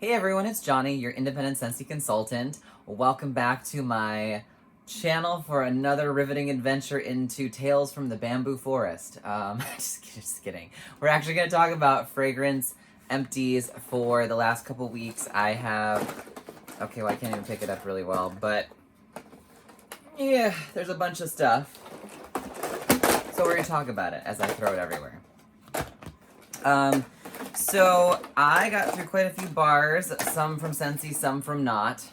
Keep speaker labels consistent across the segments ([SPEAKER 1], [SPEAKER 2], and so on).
[SPEAKER 1] Hey everyone, it's Johnny, your independent Scentsy consultant. Welcome back to my channel for another riveting adventure into Tales from the Bamboo Forest. Just kidding. We're actually going to talk about fragrance empties for the last couple weeks. I have... Okay, well I can't even pick it up really well, but... yeah, there's a bunch of stuff. So we're going to talk about it as I throw it everywhere. So I got through quite a few bars, some from Scentsy, some from not.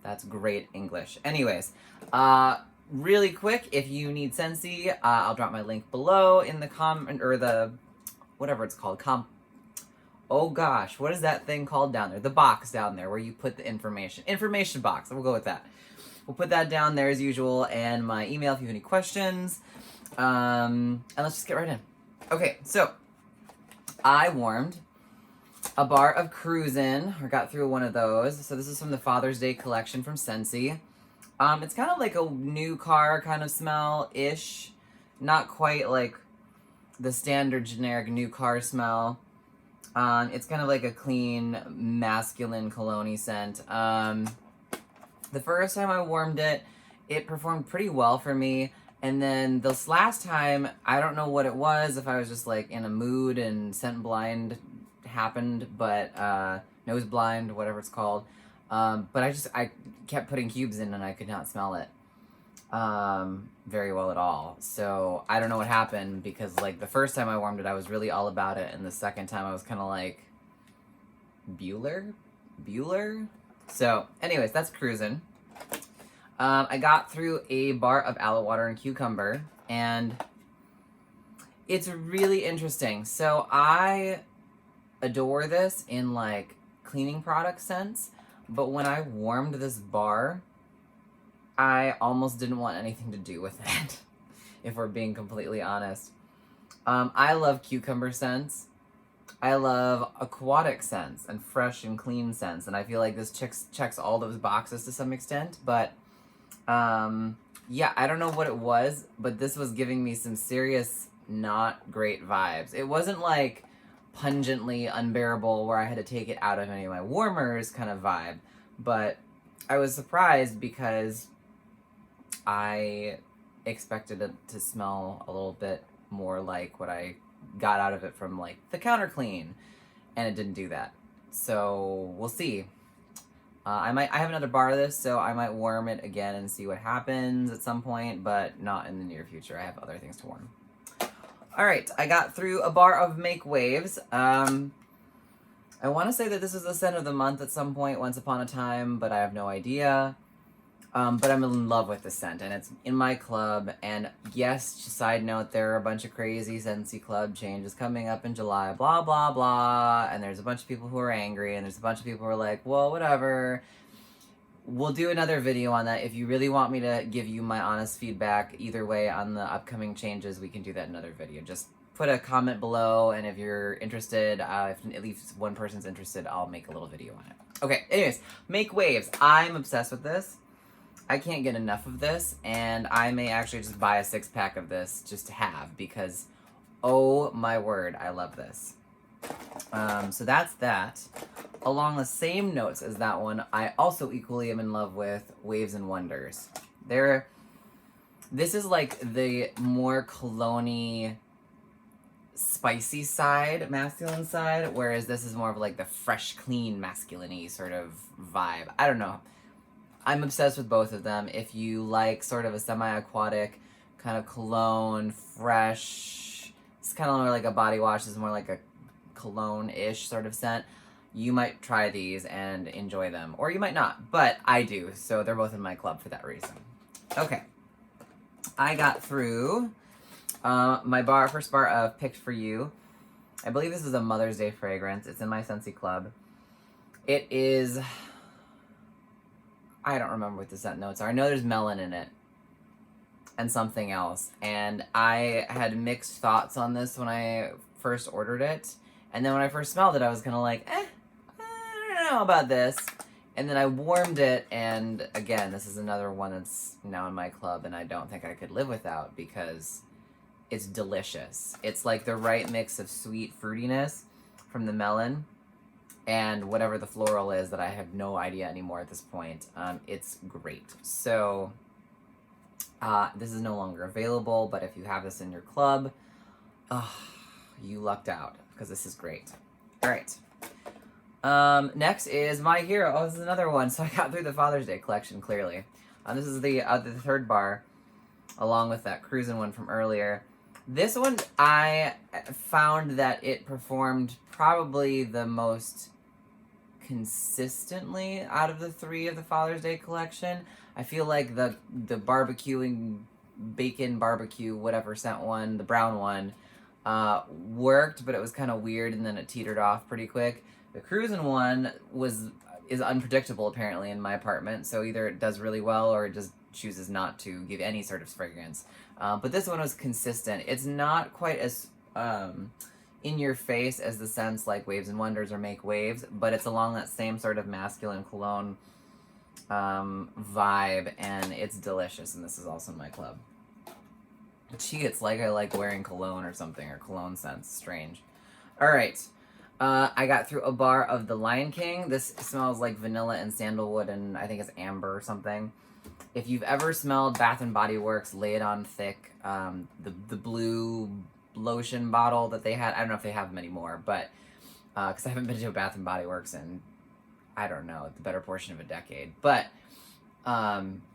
[SPEAKER 1] That's great English. Anyways, really quick, if you need Scentsy, I'll drop my link below in the comment, or the, whatever it's called, oh gosh, what is that thing called down there? The box down there where you put the information. Information box, we'll go with that. We'll put that down there as usual, and my email if you have any questions. And let's just get right in. Okay, so I warmed a bar of Cruisin', or got through one of those. So this is from the Father's Day collection from Scentsy. It's kind of like a new car kind of smell-ish. Not quite like the standard generic new car smell. It's kind of like a clean, masculine cologne-y scent. The first time I warmed it, it performed pretty well for me. And then this last time, I don't know what it was, if I was just like in a mood and scent blind happened, but nose blind, whatever it's called. But I kept putting cubes in and I could not smell it very well at all. So I don't know what happened, because like the first time I warmed it, I was really all about it. And the second time I was kind of like, Bueller? So anyways, that's Cruisin'. I got through a bar of aloe water and cucumber, and it's really interesting. So I adore this in like cleaning product scents, but when I warmed this bar, I almost didn't want anything to do with it, if we're being completely honest. I love cucumber scents. I love aquatic scents and fresh and clean scents, and I feel like this checks all those boxes to some extent, but yeah, I don't know what it was, but this was giving me some serious not great vibes. It wasn't like pungently unbearable where I had to take it out of any of my warmers kind of vibe, but I was surprised because I expected it to smell a little bit more like what I got out of it from like the counter clean, and it didn't do that. So we'll see. I have another bar of this, so I might warm it again and see what happens at some point, but not in the near future. I have other things to warm. Alright, I got through a bar of Make Waves. I want to say that this is the scent of the month at some point, once upon a time, but I have no idea. But I'm in love with the scent, and it's in my club, and yes, side note, there are a bunch of crazy Scentsy club changes coming up in July, blah, blah, blah, and there's a bunch of people who are angry, and there's a bunch of people who are like, well, whatever. We'll do another video on that. If you really want me to give you my honest feedback either way on the upcoming changes, we can do that in another video. Just put a comment below, and if you're interested, if at least one person's interested, I'll make a little video on it. Okay, anyways, Make Waves. I'm obsessed with this. I can't get enough of this, and I may actually just buy a 6-pack of this just to have, because, oh my word, I love this. So that's that. Along the same notes as that one, I also equally am in love with Waves and Wonders. This is like the more cologne-y, spicy side, masculine side, whereas this is more of like the fresh, clean, masculine-y sort of vibe. I don't know. I'm obsessed with both of them. If you like sort of a semi-aquatic kind of cologne, fresh, it's kind of more like a body wash, it's more like a cologne-ish sort of scent, you might try these and enjoy them. Or you might not, but I do, so they're both in my club for that reason. Okay. I got through my first bar of Picked For You. I believe this is a Mother's Day fragrance. It's in my Scentsy club. It is... I don't remember what the scent notes are. I know there's melon in it and something else. And I had mixed thoughts on this when I first ordered it. And then when I first smelled it, I was kind of like, I don't know about this. And then I warmed it, and again, this is another one that's now in my club, and I don't think I could live without, because it's delicious. It's like the right mix of sweet fruitiness from the melon and whatever the floral is that I have no idea anymore at this point. It's great. So this is no longer available, but if you have this in your club, you lucked out because this is great. All right. Next is My Hero. Oh, this is another one. So I got through the Father's Day collection, clearly. This is the third bar, along with that cruising one from earlier. This one, I found that it performed probably the most consistently out of the three of the Father's Day collection. I feel like the barbecuing, bacon barbecue, whatever scent one, the brown one, worked, but it was kind of weird, and then it teetered off pretty quick. The cruising one is unpredictable, apparently, in my apartment, so either it does really well or it just chooses not to give any sort of fragrance. But this one was consistent. It's not quite as in your face as the scents like Waves and Wonders or Make Waves, but it's along that same sort of masculine cologne vibe, and it's delicious, and this is also in my club. Gee, it's like I like wearing cologne or something, or cologne scents. Strange. Alright. I got through a bar of the Lion King. This smells like vanilla and sandalwood, and I think it's amber or something. If you've ever smelled Bath & Body Works Lay It On Thick, the blue lotion bottle that they had, I don't know if they have them anymore, but because I haven't been to a Bath & Body Works in, I don't know, the better portion of a decade. But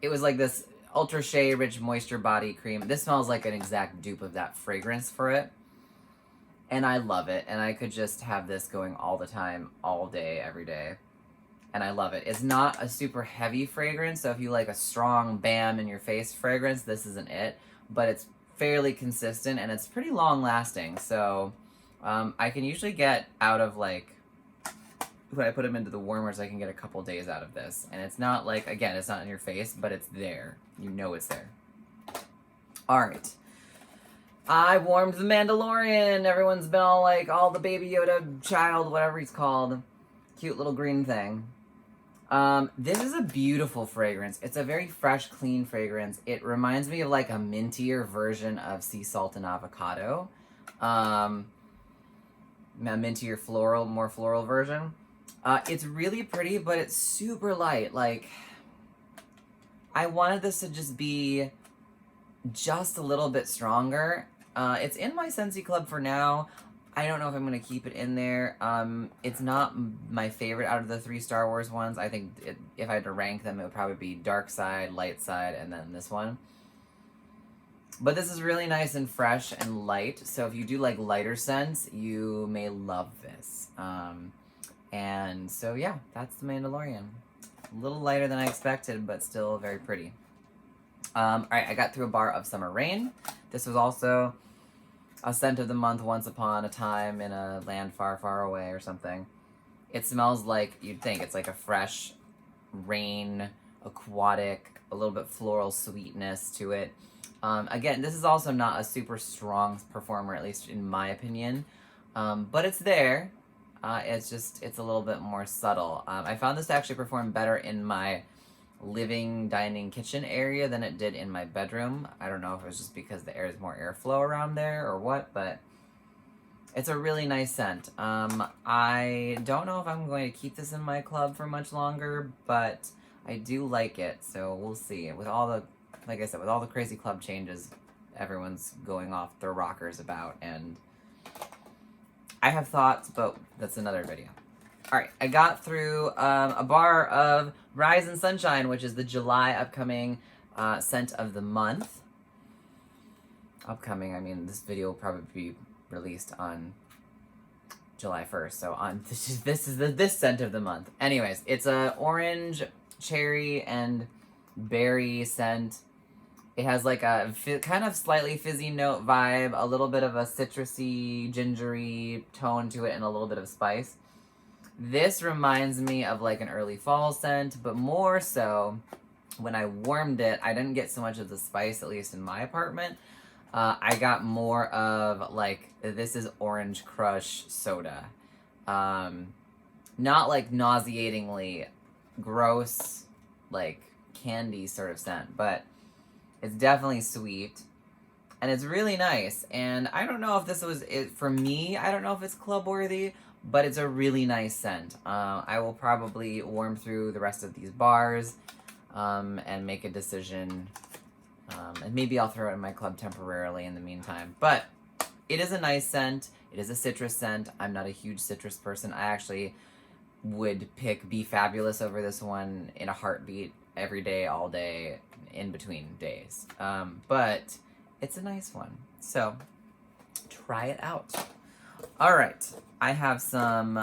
[SPEAKER 1] it was like this Ultra Shea Rich Moisture Body Cream. This smells like an exact dupe of that fragrance for it. And I love it. And I could just have this going all the time, all day, every day. And I love it. It's not a super heavy fragrance, so if you like a strong bam in your face fragrance, this isn't it. But it's fairly consistent, and it's pretty long lasting. So I can usually get out of, like, when I put them into the warmers, I can get a couple days out of this. And it's not like, again, it's not in your face, but it's there. You know it's there. Alright. I warmed the Mandalorian. Everyone's been all like, all the Baby Yoda child, whatever he's called. Cute little green thing. This is a beautiful fragrance. It's a very fresh, clean fragrance. It reminds me of like a mintier version of sea salt and avocado. A mintier floral, more floral version. It's really pretty, but it's super light. Like, I wanted this to just be just a little bit stronger. It's in my Scentsy club for now. I don't know if I'm going to keep it in there. It's not my favorite out of the 3 Star Wars ones. I think if I had to rank them, it would probably be Dark Side, Light Side, and then this one. But this is really nice and fresh and light. So if you do like lighter scents, you may love this. And so yeah, that's the Mandalorian. A little lighter than I expected, but still very pretty. Alright, I got through a bar of Summer Rain. This was also a scent of the month once upon a time in a land far, far away or something. It smells like, you'd think, it's like a fresh rain, aquatic, a little bit floral sweetness to it. Again, this is also not a super strong performer, at least in my opinion. But it's there. It's a little bit more subtle. I found this to actually perform better in my living, dining, kitchen area than it did in my bedroom. I don't know if it was just because there's more airflow around there or what, but it's a really nice scent. I don't know if I'm going to keep this in my club for much longer, but I do like it, so we'll see. With all the, like I said, with all the crazy club changes, everyone's going off their rockers about, and I have thoughts, but that's another video. Alright, I got through a bar of Rise and Sunshine, which is the July upcoming scent of the month. Upcoming, I mean, this video will probably be released on July 1st, so on this is this scent of the month. Anyways, it's a orange, cherry, and berry scent. It has like a kind of slightly fizzy note vibe, a little bit of a citrusy, gingery tone to it, and a little bit of spice. This reminds me of like an early fall scent, but more so when I warmed it, I didn't get so much of the spice, at least in my apartment. I got more of like, this is Orange Crush soda. Not like nauseatingly gross, like candy sort of scent, but it's definitely sweet. And it's really nice. And I don't know if this was it for me. I don't know if it's club worthy, but it's a really nice scent. I will probably warm through the rest of these bars and make a decision. And maybe I'll throw it in my club temporarily in the meantime. But it is a nice scent. It is a citrus scent. I'm not a huge citrus person. I actually would pick Be Fabulous over this one in a heartbeat every day, all day, in between days. But it's a nice one. So try it out. All right. I have some...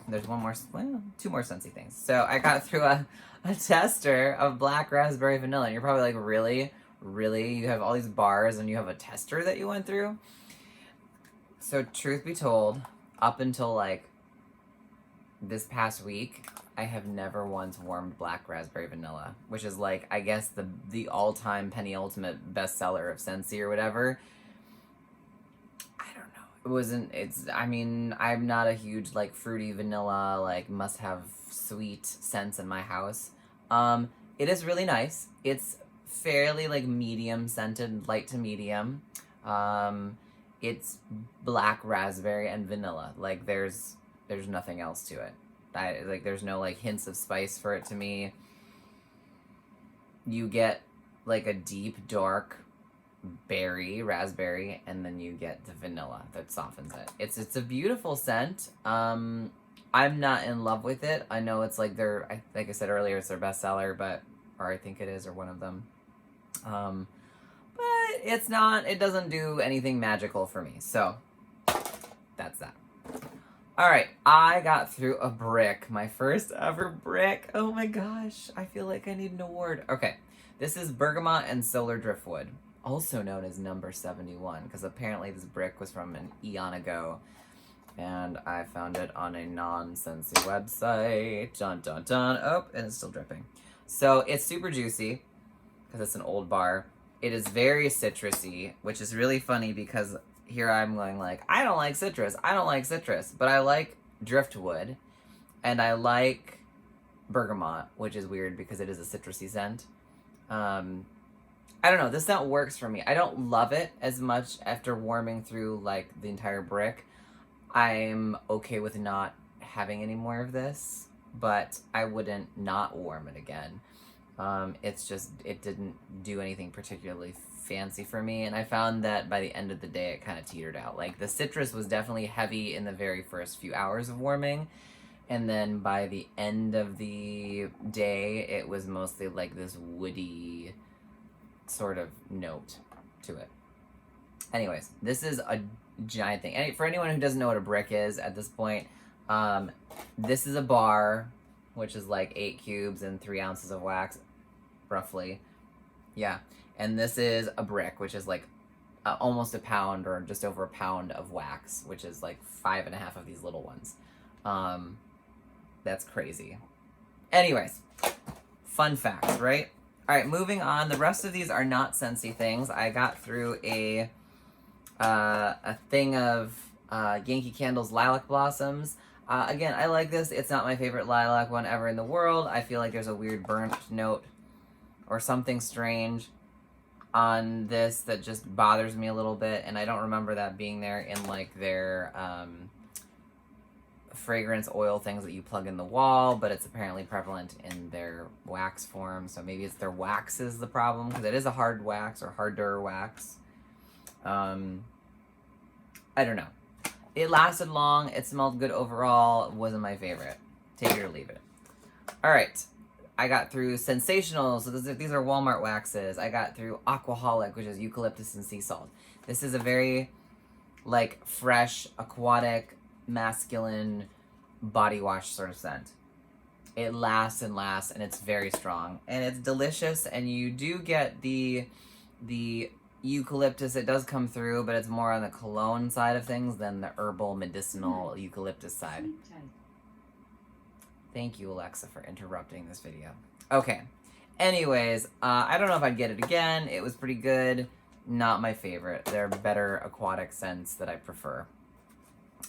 [SPEAKER 1] there's one more... Well, two more Scentsy things. So I got through a tester of black raspberry vanilla. And you're probably like, really? Really? You have all these bars and you have a tester that you went through? So truth be told, up until like this past week, I have never once warmed black raspberry vanilla, which is like, I guess the all-time penny ultimate bestseller of Scentsy or whatever. I don't know. I mean, I'm not a huge like fruity vanilla, like must have sweet scents in my house. It is really nice. It's fairly like medium scented, light to medium. It's black raspberry and vanilla. Like there's nothing else to it. There's no like hints of spice for it to me. You get like a deep dark berry, raspberry, and then you get the vanilla that softens it. It's a beautiful scent. I'm not in love with it. I know it's like like I said earlier, it's their bestseller, or I think it is, or one of them. But it's not, it doesn't do anything magical for me. So that's that. All right, I got through a brick, my first ever brick. Oh my gosh, I feel like I need an award. Okay, this is Bergamot and Solar Driftwood, also known as number 71, because apparently this brick was from an eon ago, and I found it on a non-Scentsy website. Dun dun dun. Oh, and it's still dripping. So it's super juicy, because it's an old bar. It is very citrusy, which is really funny because here I'm going like, I don't like citrus, but I like driftwood, and I like bergamot, which is weird because it is a citrusy scent. I don't know, this scent works for me. I don't love it as much after warming through like the entire brick. I'm okay with not having any more of this, but I wouldn't not warm it again. It's just, it didn't do anything particularly fancy for me, and I found that by the end of the day it kind of teetered out. Like the citrus was definitely heavy in the very first few hours of warming, and then by the end of the day it was mostly like this woody sort of note to it. Anyways, this is a giant thing. And for anyone who doesn't know what a brick is at this point, this is a bar, which is like 8 cubes and 3 ounces of wax, roughly. Yeah. And this is a brick, which is like almost a pound or just over a pound of wax, which is like 5.5 of these little ones. That's crazy. Anyways, fun facts, right? All right, moving on. The rest of these are not Scentsy things. I got through a thing of Yankee Candle's Lilac Blossoms. Again, I like this. It's not my favorite lilac one ever in the world. I feel like there's a weird burnt note or something strange on this that just bothers me a little bit, and I don't remember that being there in like their fragrance oil things that you plug in the wall, but it's apparently prevalent in their wax form, so maybe it's their wax is the problem, because it is a hard wax or harder wax. I don't know. It lasted long. It smelled good overall. It wasn't my favorite. Take it or leave it. All right. I got through Sensational. So these are Walmart waxes. I got through Aquaholic, which is eucalyptus and sea salt. This is a very, like, fresh, aquatic, masculine body wash sort of scent. It lasts and lasts, and it's very strong. And it's delicious, and you do get the eucalyptus. It does come through, but it's more on the cologne side of things than the herbal medicinal eucalyptus side. Thank you, Alexa, for interrupting this video. Okay. Anyways, I don't know if I'd get it again. It was pretty good. Not my favorite. There are better aquatic scents that I prefer.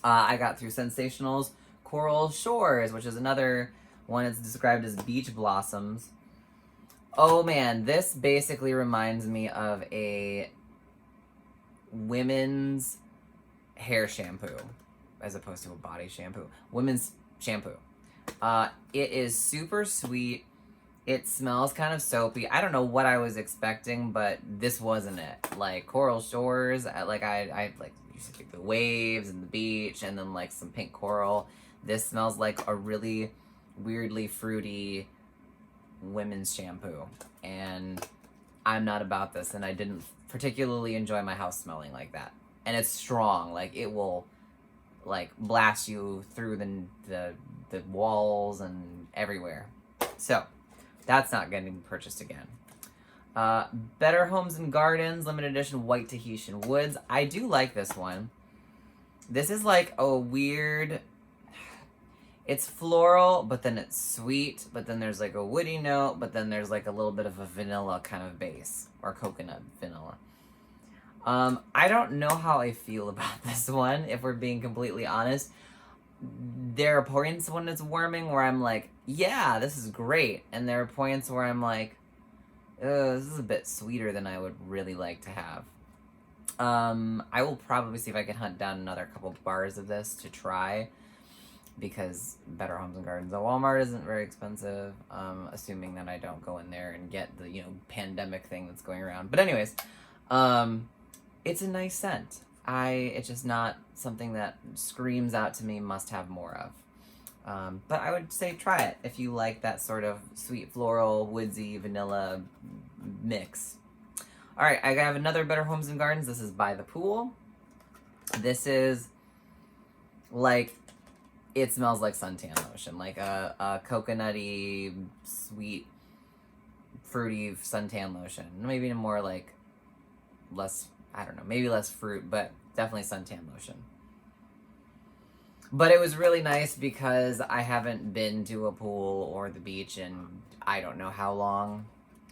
[SPEAKER 1] I got through Sensational's Coral Shores, which is another one that's described as beach blossoms. Oh man, this basically reminds me of a women's hair shampoo. as opposed to a body shampoo. Women's shampoo. It is super sweet. It smells kind of soapy. I don't know what I was expecting, but this wasn't it. Like Coral Shores, I like used to think the waves and the beach, and then like some pink coral. This smells like a really weirdly fruity women's shampoo, and I'm not about this, and I didn't particularly enjoy my house smelling like that. And it's strong, like it will like blast you through the walls and everywhere. So that's not getting purchased again. Better Homes and Gardens limited edition white Tahitian woods. I do like this one. This is like a weird, it's floral, but then it's sweet, but then there's like a woody note, but then there's like a little bit of a vanilla kind of base, or coconut vanilla. I don't know how I feel about this one, if we're being completely honest. There are points when it's warming where I'm like, yeah, this is great. And there are points where I'm like, this is a bit sweeter than I would really like to have. I will probably see if I can hunt down another couple bars of this to try, because Better Homes and Gardens at Walmart isn't very expensive, assuming that I don't go in there and get the, you know, pandemic thing that's going around. But anyways, it's a nice scent. It's just not something that screams out to me must have more of. But I would say try it if you like that sort of sweet floral, woodsy, vanilla mix. All right, I have another Better Homes and Gardens. This is By the Pool. This is like, it smells like suntan lotion, like a coconutty, sweet, fruity suntan lotion. Maybe more like less, I don't know, maybe less fruit, but definitely suntan lotion. But it was really nice because I haven't been to a pool or the beach in I don't know how long.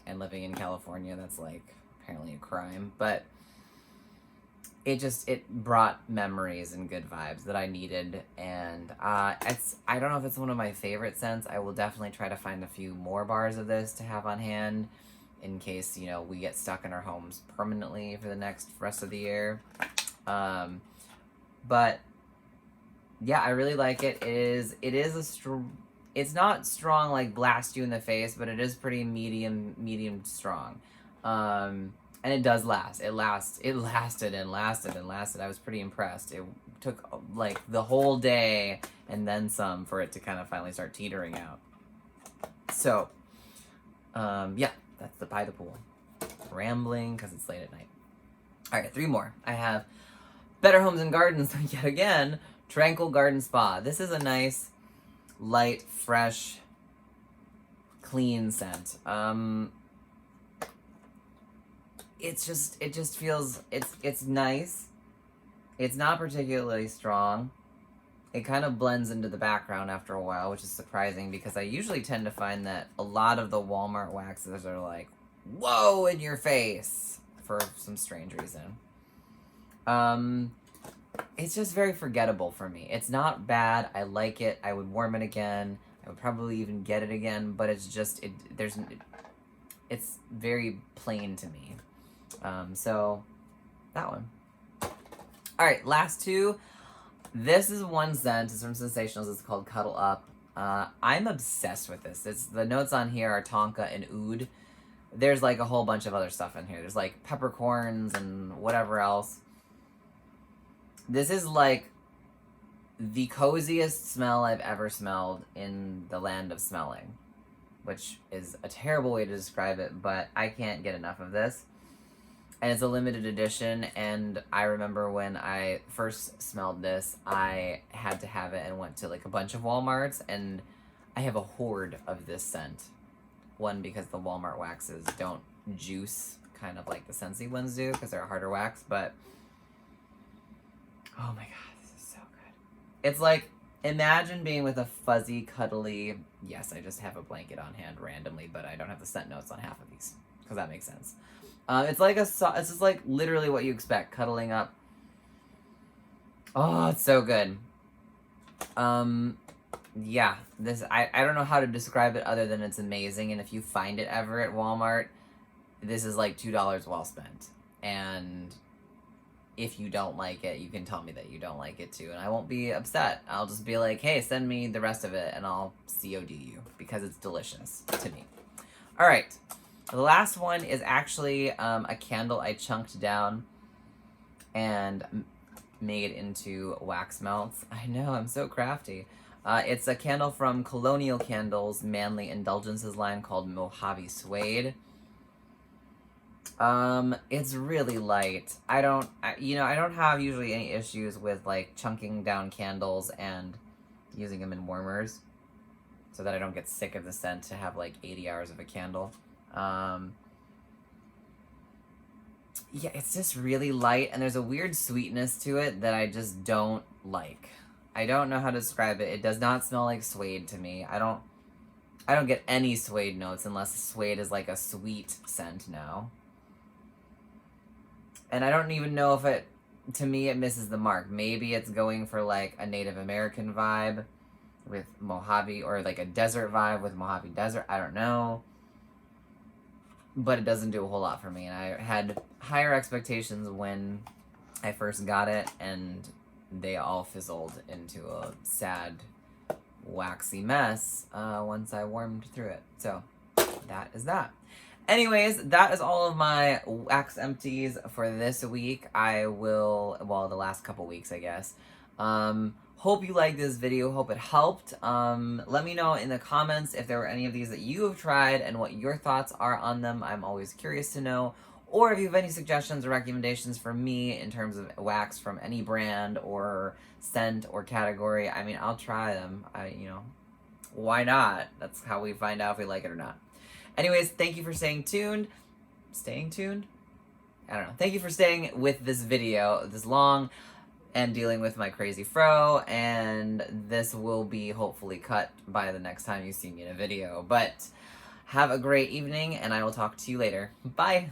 [SPEAKER 1] And living in California, that's like apparently a crime. But it brought memories and good vibes that I needed. And I don't know if it's one of my favorite scents. I will definitely try to find a few more bars of this to have on hand in case, you know, we get stuck in our homes permanently for the rest of the year. But yeah, I really like it. It is it's not strong, like blast you in the face, but it is pretty medium strong. And it does last. It lasted and lasted and lasted. I was pretty impressed. It took like the whole day and then some for it to kind of finally start teetering out. So, yeah, that's the By the Pool. Rambling because it's late at night. All right, 3 more. I have Better Homes and Gardens yet again. Tranquil Garden Spa. This is a nice, light, fresh, clean scent. It just feels, it's nice. It's not particularly strong. It kind of blends into the background after a while, which is surprising because I usually tend to find that a lot of the Walmart waxes are like, whoa, in your face, for some strange reason. It's just very forgettable for me. It's not bad. I like it. I would warm it again. I would probably even get it again, but it's just, it's very plain to me. So that one. All right, last 2. This is one scent. It's from Sensationals. It's called Cuddle Up. I'm obsessed with this. The notes on here are tonka and oud. There's like a whole bunch of other stuff in here. There's like peppercorns and whatever else. This is like the coziest smell I've ever smelled in the land of smelling, which is a terrible way to describe it, but I can't get enough of this. And it's a limited edition, and I remember when I first smelled this, I had to have it and went to like a bunch of Walmarts, and I have a hoard of this scent. One, because the Walmart waxes don't juice kind of like the Scentsy ones do, because they're a harder wax, but oh my god, this is so good. It's like, imagine being with a fuzzy, cuddly, yes, I just have a blanket on hand randomly, but I don't have the scent notes on half of these, because that makes sense. It's like it's just like literally what you expect, cuddling up. Oh, it's so good. Yeah, this, I don't know how to describe it other than it's amazing, and if you find it ever at Walmart, this is like $2 well spent. And if you don't like it, you can tell me that you don't like it too, and I won't be upset. I'll just be like, hey, send me the rest of it, and I'll COD you, because it's delicious to me. All right, the last one is actually a candle I chunked down and made into wax melts. I know, I'm so crafty. It's a candle from Colonial Candles Manly Indulgences line called Mojave Suede. It's really light. I don't have usually any issues with like chunking down candles and using them in warmers so that I don't get sick of the scent to have like 80 hours of a candle. Yeah, it's just really light, and there's a weird sweetness to it that I just don't like. I don't know how to describe it. It does not smell like suede to me. I don't get any suede notes unless suede is like a sweet scent now. And I don't even know if it, to me, it misses the mark. Maybe it's going for like a Native American vibe with Mojave, or like a desert vibe with Mojave Desert. I don't know. But it doesn't do a whole lot for me. And I had higher expectations when I first got it, and they all fizzled into a sad, waxy mess once I warmed through it. So that is that. Anyways, that is all of my wax empties for this week. I will, well, the last couple weeks, I guess. Hope you liked this video. Hope it helped. Let me know in the comments if there were any of these that you have tried and what your thoughts are on them. I'm always curious to know. Or if you have any suggestions or recommendations for me in terms of wax from any brand or scent or category, I mean, I'll try them. Why not? That's how we find out if we like it or not. Anyways, thank you for staying tuned. Staying tuned? I don't know. Thank you for staying with this video this long and dealing with my crazy fro, and this will be hopefully cut by the next time you see me in a video. But have a great evening, and I will talk to you later. Bye!